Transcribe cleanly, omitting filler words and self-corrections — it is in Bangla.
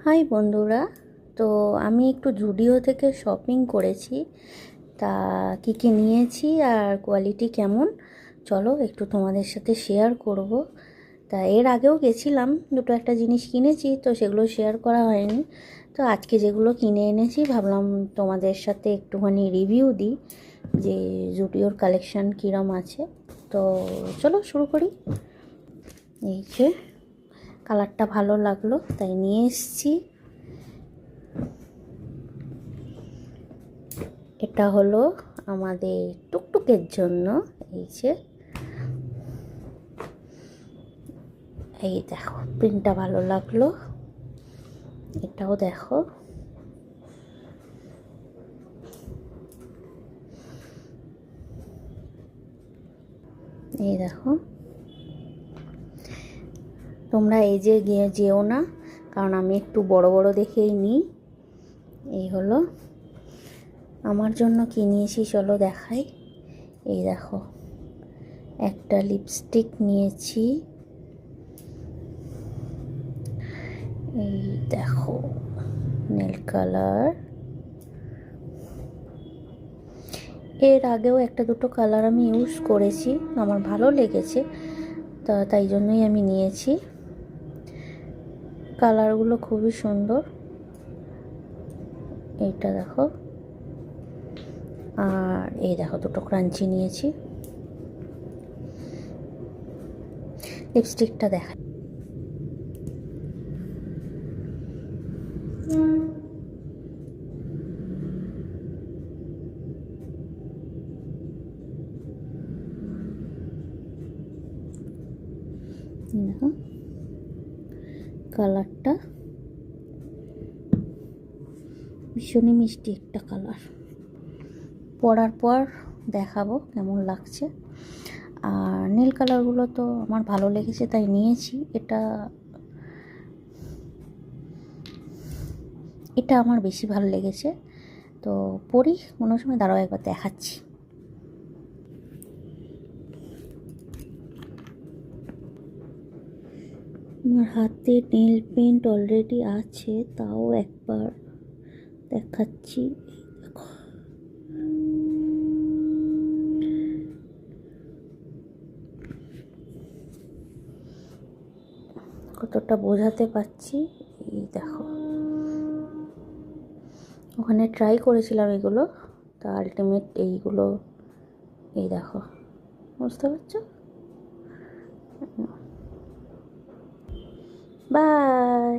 হাই বন্ধুরা। তো আমি একটু জুডিও থেকে শপিং করেছি। তা কী কী নিয়েছি আর কোয়ালিটি কেমন, চলো একটু তোমাদের সাথে শেয়ার করব। তা এর আগেও গেছিলাম, দুটো একটা জিনিস কিনেছি, তো সেগুলো শেয়ার করা হয়নি। তো আজকে যেগুলো কিনে এনেছি ভাবলাম তোমাদের সাথে একটুখানি রিভিউ দিই যে জুডিওর কালেকশান কীরম আছে। তো চলো শুরু করি। এই যে কালারটা ভালো লাগলো তাই নিয়ে এসেছি। এটা হলো আমাদের টুকটুকের জন্য। এই যে এই দেখো, প্রিন্টটা ভালো লাগলো। এটাও দেখো, এই দেখো। তোমরা এই যে যেও না, কারণ আমি একটু বড় বড় দেখেই নিই। এই হলো আমার জন্য কি নিয়েছি, চলো দেখাই। এই দেখো, একটা লিপস্টিক নিয়েছি। এই দেখো, নীল কালার। এর আগেও একটা দুটো কালার আমি ইউজ করেছি, আমার ভালো লেগেছে, তাই জন্যই আমি নিয়েছি। কালারগুলো খুবই সুন্দর। এইটা দেখো, আর এই দেখো দুটো ক্রাঞ্চি নিয়েছি। লিপস্টিকটা দেখা, দেখো কালারটা ভীষণই মিষ্টি একটা কালার। পরার পর দেখাবো কেমন লাগছে। আর নীল কালারগুলো তো আমার ভালো লেগেছে তাই নিয়েছি। এটা এটা আমার বেশি ভালো লেগেছে। তো পরি কোনো সময়, দাঁড়াও একবার দেখাচ্ছি। আমার হাতে নেল পেন্ট অলরেডি আছে, তাও একবার দেখাচ্ছি। দেখো, কতটা বোঝাতে পারছি। এই দেখো, ওখানে ট্রাই করেছিলাম এগুলো, তা আলটিমেট এইগুলো। এই দেখো, বুঝতে পারছো? বাই।